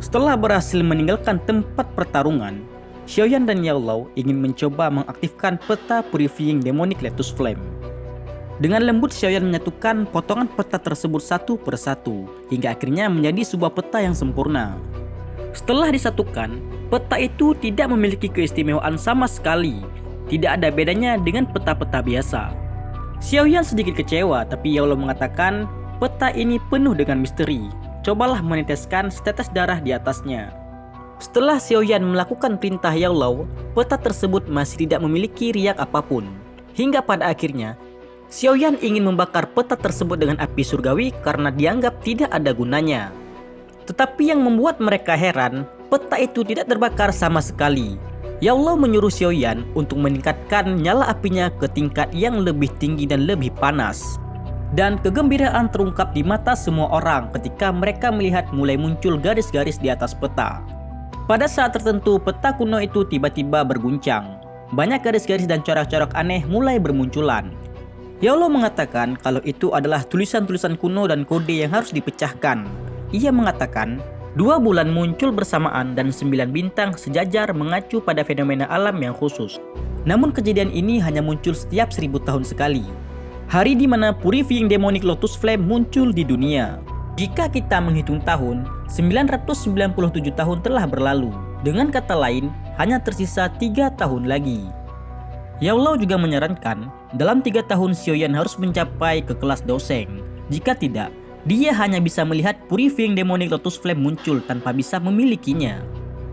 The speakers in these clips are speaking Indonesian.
Setelah berhasil meninggalkan tempat pertarungan, Xiaoyan dan Yao Lao ingin mencoba mengaktifkan peta Purifying Demonic Lotus Flame. Dengan lembut Xiaoyan menyatukan potongan peta tersebut satu persatu, hingga akhirnya menjadi sebuah peta yang sempurna. Setelah disatukan, peta itu tidak memiliki keistimewaan sama sekali. Tidak ada bedanya dengan peta-peta biasa. Xiaoyan sedikit kecewa, tapi Yao Lao mengatakan peta ini penuh dengan misteri. Cobalah meneteskan setetes darah di atasnya. Setelah Xiaoyan melakukan perintah Yao Lao, peta tersebut masih tidak memiliki riak apapun. Hingga pada akhirnya, Xiaoyan ingin membakar peta tersebut dengan api surgawi karena dianggap tidak ada gunanya. Tetapi yang membuat mereka heran, peta itu tidak terbakar sama sekali. Yao Lao menyuruh Xiaoyan untuk meningkatkan nyala apinya ke tingkat yang lebih tinggi dan lebih panas. Dan kegembiraan terungkap di mata semua orang ketika mereka melihat mulai muncul garis-garis di atas peta. Pada saat tertentu, peta kuno itu tiba-tiba berguncang. Banyak garis-garis dan corak-corak aneh mulai bermunculan. Yao Lao mengatakan kalau itu adalah tulisan-tulisan kuno dan kode yang harus dipecahkan. Ia mengatakan, 2 bulan muncul bersamaan dan 9 bintang sejajar mengacu pada fenomena alam yang khusus. Namun kejadian ini hanya muncul setiap 1000 tahun sekali. Hari di mana Purifying Demonic Lotus Flame muncul di dunia. Jika kita menghitung tahun, 997 tahun telah berlalu. Dengan kata lain, hanya tersisa 3 tahun lagi. Yao Lao juga menyarankan, dalam 3 tahun Xiaoyan harus mencapai ke kelas Doseng. Jika tidak, dia hanya bisa melihat Purifying Demonic Lotus Flame muncul tanpa bisa memilikinya.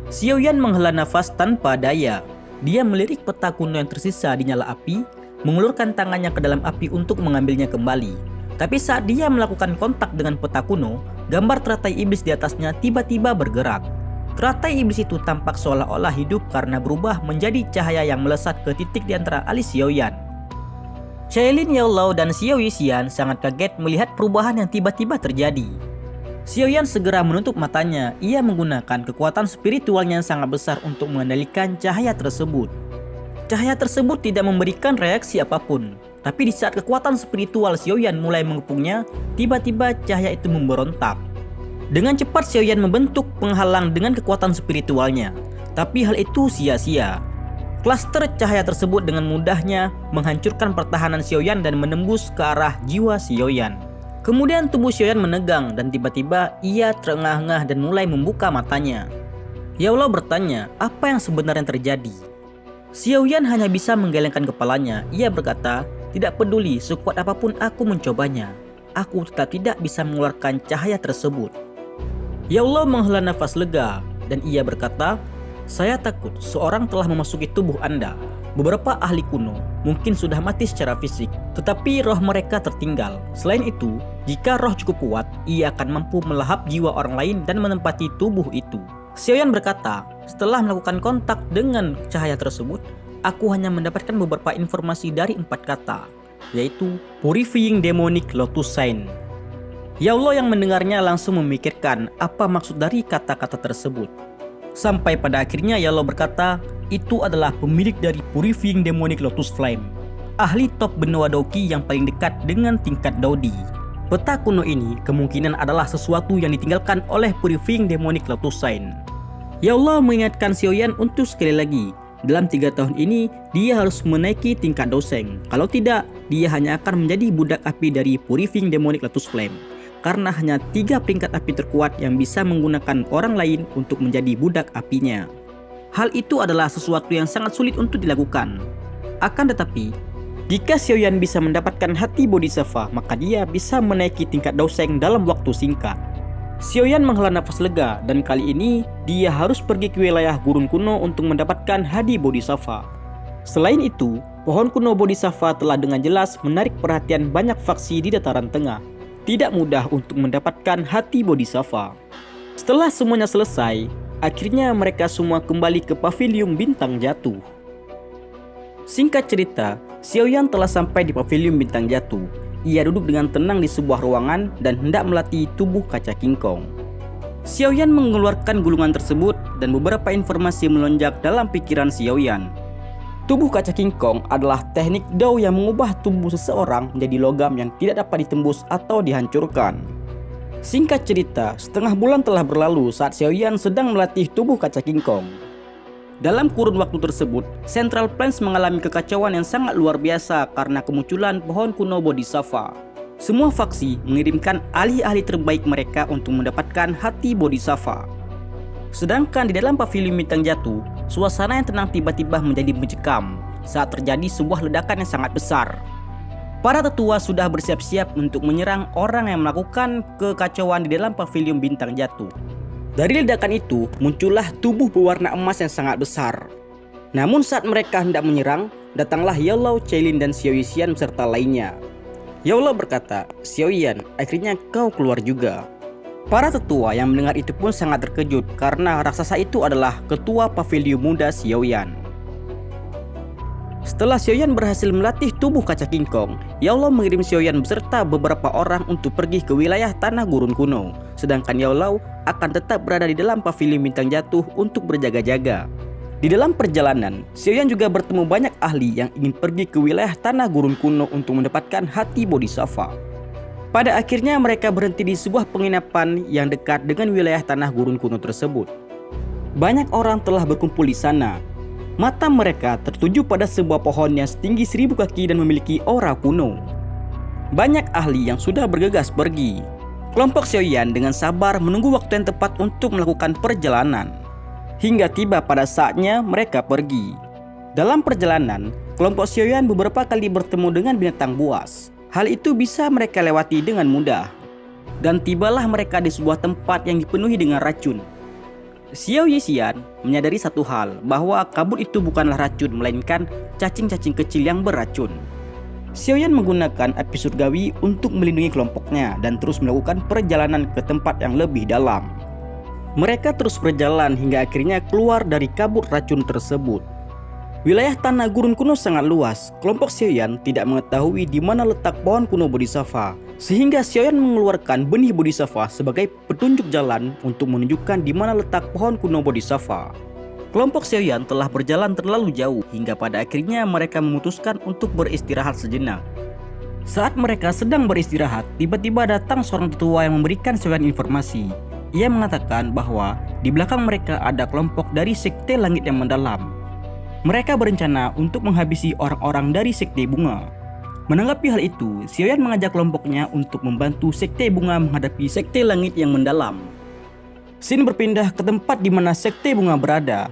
Xiaoyan menghela nafas tanpa daya. Dia melirik peta kuno yang tersisa di nyala api, mengulurkan tangannya ke dalam api untuk mengambilnya kembali. Tapi saat dia melakukan kontak dengan peta kuno, gambar teratai iblis di atasnya tiba-tiba bergerak. Teratai iblis itu tampak seolah-olah hidup karena berubah menjadi cahaya yang melesat ke titik di antara alis Xiaoyan. Cailin, Yao Lao, dan Xiao Yixian sangat kaget melihat perubahan yang tiba-tiba terjadi. Xiaoyan segera menutup matanya. Ia menggunakan kekuatan spiritualnya yang sangat besar untuk mengendalikan cahaya tersebut. Cahaya tersebut tidak memberikan reaksi apapun. Tapi di saat kekuatan spiritual Xiaoyan mulai mengepungnya, tiba-tiba cahaya itu memberontak. Dengan cepat Xiaoyan membentuk penghalang dengan kekuatan spiritualnya. Tapi hal itu sia-sia. Klaster cahaya tersebut dengan mudahnya menghancurkan pertahanan Xiaoyan dan menembus ke arah jiwa Xiaoyan. Kemudian tubuh Xiaoyan menegang dan tiba-tiba ia terengah-engah dan mulai membuka matanya. Yao Lao bertanya, apa yang sebenarnya terjadi? Xiaoyan hanya bisa menggelengkan kepalanya. Ia berkata, tidak peduli sekuat apapun aku mencobanya, aku tetap tidak bisa mengeluarkan cahaya tersebut. Yao Lao menghela nafas lega dan ia berkata, saya takut seorang telah memasuki tubuh Anda. Beberapa ahli kuno mungkin sudah mati secara fisik, tetapi roh mereka tertinggal. Selain itu, jika roh cukup kuat, ia akan mampu melahap jiwa orang lain dan menempati tubuh itu. Xiaoyan berkata, setelah melakukan kontak dengan cahaya tersebut, aku hanya mendapatkan beberapa informasi dari 4 kata, yaitu Purifying Demonic Lotus Sign. Yao Lao yang mendengarnya langsung memikirkan apa maksud dari kata-kata tersebut. Sampai pada akhirnya Yao Lao berkata, itu adalah pemilik dari Purifying Demonic Lotus Flame, ahli top benua Daoqi yang paling dekat dengan tingkat Daodi. Peta kuno ini kemungkinan adalah sesuatu yang ditinggalkan oleh Purifying Demonic Lotus Sign. Yao Lao mengingatkan Xiaoyan untuk sekali lagi, dalam 3 tahun ini dia harus menaiki tingkat Doseng. Kalau tidak, dia hanya akan menjadi budak api dari Purifying Demonic Lotus Flame. Karena hanya 3 peringkat api terkuat yang bisa menggunakan orang lain untuk menjadi budak apinya. Hal itu adalah sesuatu yang sangat sulit untuk dilakukan. Akan tetapi, jika Xiaoyan bisa mendapatkan hati Bodhisattva, maka dia bisa menaiki tingkat Doseng dalam waktu singkat. Xiaoyan menghela nafas lega dan kali ini dia harus pergi ke wilayah gurun kuno untuk mendapatkan hadi Bodhisattva. Selain itu, pohon kuno Bodhisattva telah dengan jelas menarik perhatian banyak faksi di dataran tengah. Tidak mudah untuk mendapatkan hati Bodhisattva. Setelah semuanya selesai, akhirnya mereka semua kembali ke pavilion bintang jatuh. Singkat cerita, Xiaoyan telah sampai di pavilion bintang jatuh. Ia duduk dengan tenang di sebuah ruangan dan hendak melatih tubuh kaca kingkong. Xiaoyan mengeluarkan gulungan tersebut dan beberapa informasi melonjak dalam pikiran Xiaoyan. Tubuh kaca kingkong adalah teknik Dao yang mengubah tubuh seseorang menjadi logam yang tidak dapat ditembus atau dihancurkan. Singkat cerita, setengah bulan telah berlalu saat Xiaoyan sedang melatih tubuh kaca King Kong. Dalam kurun waktu tersebut, Central Plains mengalami kekacauan yang sangat luar biasa karena kemunculan pohon kuno Bodhisattva. Semua faksi mengirimkan ahli-ahli terbaik mereka untuk mendapatkan hati Bodhisattva. Sedangkan di dalam pavilion bintang jatuh, suasana yang tenang tiba-tiba menjadi mencekam saat terjadi sebuah ledakan yang sangat besar. Para tetua sudah bersiap-siap untuk menyerang orang yang melakukan kekacauan di dalam pavilion bintang jatuh. Dari ledakan itu, muncullah tubuh berwarna emas yang sangat besar. Namun saat mereka hendak menyerang, datanglah Yaolao, Cailin, dan Xiao Yixian beserta lainnya. Yaolao berkata, "Xiaoyan, akhirnya kau keluar juga." Para tetua yang mendengar itu pun sangat terkejut karena raksasa itu adalah ketua pavilion muda Xiaoyan. Setelah Xiaoyan berhasil melatih tubuh kaca King Kong, Yaolao mengirim Xiaoyan beserta beberapa orang untuk pergi ke wilayah tanah gurun kuno. Sedangkan Yaolao akan tetap berada di dalam pavilion bintang jatuh untuk berjaga-jaga. Di dalam perjalanan, Xiaoyan juga bertemu banyak ahli yang ingin pergi ke wilayah tanah gurun kuno untuk mendapatkan hati Bodhisattva. Pada akhirnya mereka berhenti di sebuah penginapan yang dekat dengan wilayah tanah gurun kuno tersebut. Banyak orang telah berkumpul di sana. Mata mereka tertuju pada sebuah pohon yang setinggi 1000 kaki dan memiliki aura kuno. Banyak ahli yang sudah bergegas pergi. Kelompok Xiaoyan dengan sabar menunggu waktu yang tepat untuk melakukan perjalanan. Hingga tiba pada saatnya mereka pergi. Dalam perjalanan, kelompok Xiaoyan beberapa kali bertemu dengan binatang buas. Hal itu bisa mereka lewati dengan mudah. Dan tibalah mereka di sebuah tempat yang dipenuhi dengan racun. Xiao Yixian menyadari satu hal, bahwa kabut itu bukanlah racun melainkan cacing-cacing kecil yang beracun. Xiaoyan menggunakan api surgawi untuk melindungi kelompoknya dan terus melakukan perjalanan ke tempat yang lebih dalam. Mereka terus berjalan hingga akhirnya keluar dari kabut racun tersebut. Wilayah tanah gurun kuno sangat luas. Kelompok Xiaoyan tidak mengetahui di mana letak pohon kuno Bodhisattva, sehingga Xiaoyan mengeluarkan benih Bodhisattva sebagai petunjuk jalan untuk menunjukkan di mana letak pohon kuno Bodhisattva. Kelompok Xiaoyan telah berjalan terlalu jauh hingga pada akhirnya mereka memutuskan untuk beristirahat sejenak. Saat mereka sedang beristirahat, tiba-tiba datang seorang tetua yang memberikan Xiaoyan informasi. Ia mengatakan bahwa di belakang mereka ada kelompok dari Sekte Langit yang Mendalam. Mereka berencana untuk menghabisi orang-orang dari Sekte Bunga. Menanggapi hal itu, Xiaoyan mengajak kelompoknya untuk membantu Sekte Bunga menghadapi Sekte Langit yang Mendalam. Scene berpindah ke tempat di mana Sekte Bunga berada.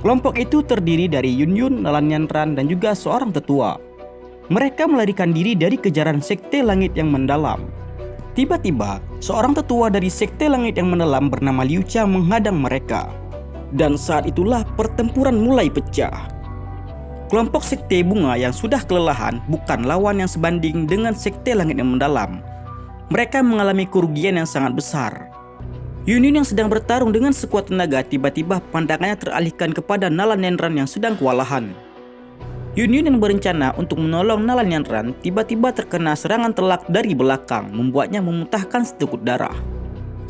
Kelompok itu terdiri dari Yun, Nalan Ran, dan juga seorang tetua. Mereka melarikan diri dari kejaran Sekte Langit yang Mendalam. Tiba-tiba, seorang tetua dari Sekte Langit yang Mendalam bernama Liu Chang menghadang mereka. Dan saat itulah pertempuran mulai pecah. Kelompok Sekte Bunga yang sudah kelelahan bukan lawan yang sebanding dengan Sekte Langit yang Mendalam. Mereka mengalami kerugian yang sangat besar. Yun yang sedang bertarung dengan sekuat tenaga tiba-tiba pandangannya teralihkan kepada Nalan Ran yang sedang kewalahan. Yun yang berencana untuk menolong Nalan Ran tiba-tiba terkena serangan telak dari belakang, membuatnya memuntahkan seteguk darah.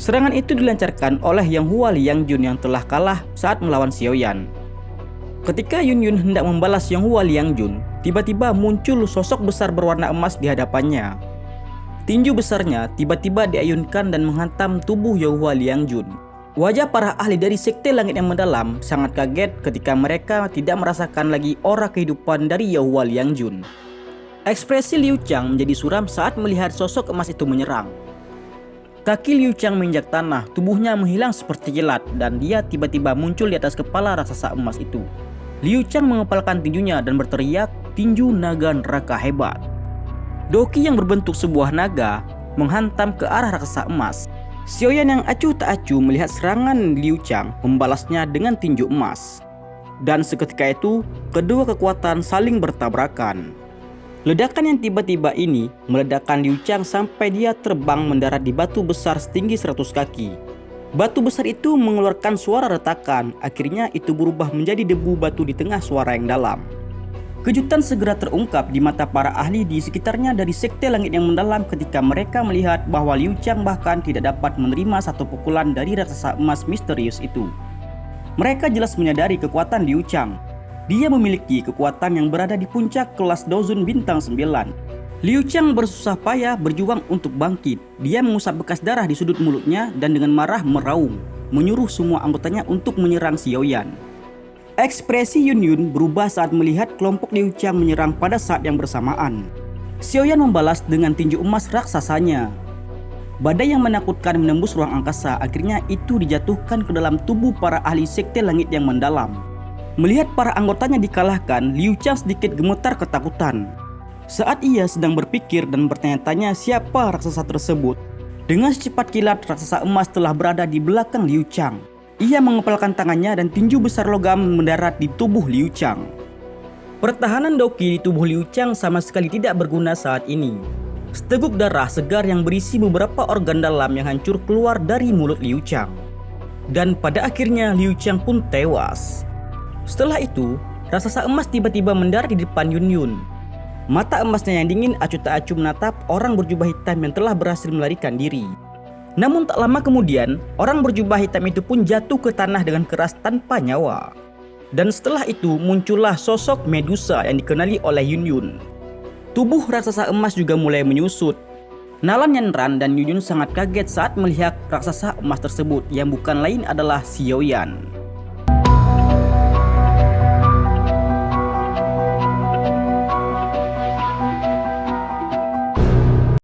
Serangan itu dilancarkan oleh Yang Hua Liangjun yang telah kalah saat melawan Xiaoyan. Ketika Yun hendak membalas Yang Hua Liangjun, tiba-tiba muncul sosok besar berwarna emas di hadapannya. Tinju besarnya tiba-tiba diayunkan dan menghantam tubuh Yang Hua Liangjun. Wajah para ahli dari Sekte Langit yang Mendalam sangat kaget ketika mereka tidak merasakan lagi aura kehidupan dari Yang Hua Liangjun. Ekspresi Liu Chang menjadi suram saat melihat sosok emas itu menyerang. Kaki Liu Chang menginjak tanah, tubuhnya menghilang seperti kilat dan dia tiba-tiba muncul di atas kepala raksasa emas itu. Liu Chang mengepalkan tinjunya dan berteriak, "Tinju naga neraka hebat." Doki yang berbentuk sebuah naga menghantam ke arah raksasa emas. Xiaoyan yang acuh tak acuh melihat serangan Liu Chang membalasnya dengan tinju emas. Dan seketika itu, kedua kekuatan saling bertabrakan. Ledakan yang tiba-tiba ini meledakkan Liu Chang sampai dia terbang mendarat di batu besar setinggi 100 kaki. Batu besar itu mengeluarkan suara retakan, akhirnya itu berubah menjadi debu batu di tengah suara yang dalam. Kejutan segera terungkap di mata para ahli di sekitarnya dari Sekte Langit yang Mendalam ketika mereka melihat bahwa Liu Chang bahkan tidak dapat menerima satu pukulan dari raksasa emas misterius itu. Mereka jelas menyadari kekuatan Liu Chang. Dia memiliki kekuatan yang berada di puncak kelas Dozun bintang 9. Liu Qiang bersusah payah berjuang untuk bangkit. Dia mengusap bekas darah di sudut mulutnya dan dengan marah meraung, menyuruh semua anggotanya untuk menyerang Xiaoyan. Ekspresi Yun Yun berubah saat melihat kelompok Liu Qiang menyerang pada saat yang bersamaan. Xiaoyan membalas dengan tinju emas raksasanya. Badai yang menakutkan menembus ruang angkasa, akhirnya itu dijatuhkan ke dalam tubuh para ahli sekte langit yang mendalam. Melihat para anggotanya dikalahkan, Liu Qiang sedikit gemetar ketakutan. Saat ia sedang berpikir dan bertanya-tanya siapa raksasa tersebut, dengan secepat kilat raksasa emas telah berada di belakang Liu Qiang. Ia mengepalkan tangannya dan tinju besar logam mendarat di tubuh Liu Qiang. Pertahanan Doqi di tubuh Liu Qiang sama sekali tidak berguna saat ini. Seteguk darah segar yang berisi beberapa organ dalam yang hancur keluar dari mulut Liu Qiang. Dan pada akhirnya Liu Qiang pun tewas. Setelah itu, raksasa emas tiba-tiba mendarat di depan Yun Yun. Mata emasnya yang dingin acuh tak acuh menatap orang berjubah hitam yang telah berhasil melarikan diri. Namun tak lama kemudian, orang berjubah hitam itu pun jatuh ke tanah dengan keras tanpa nyawa. Dan setelah itu muncullah sosok Medusa yang dikenali oleh Yun Yun. Tubuh raksasa emas juga mulai menyusut. Nalan Yanran dan Yun Yun sangat kaget saat melihat raksasa emas tersebut yang bukan lain adalah Xiaoyan.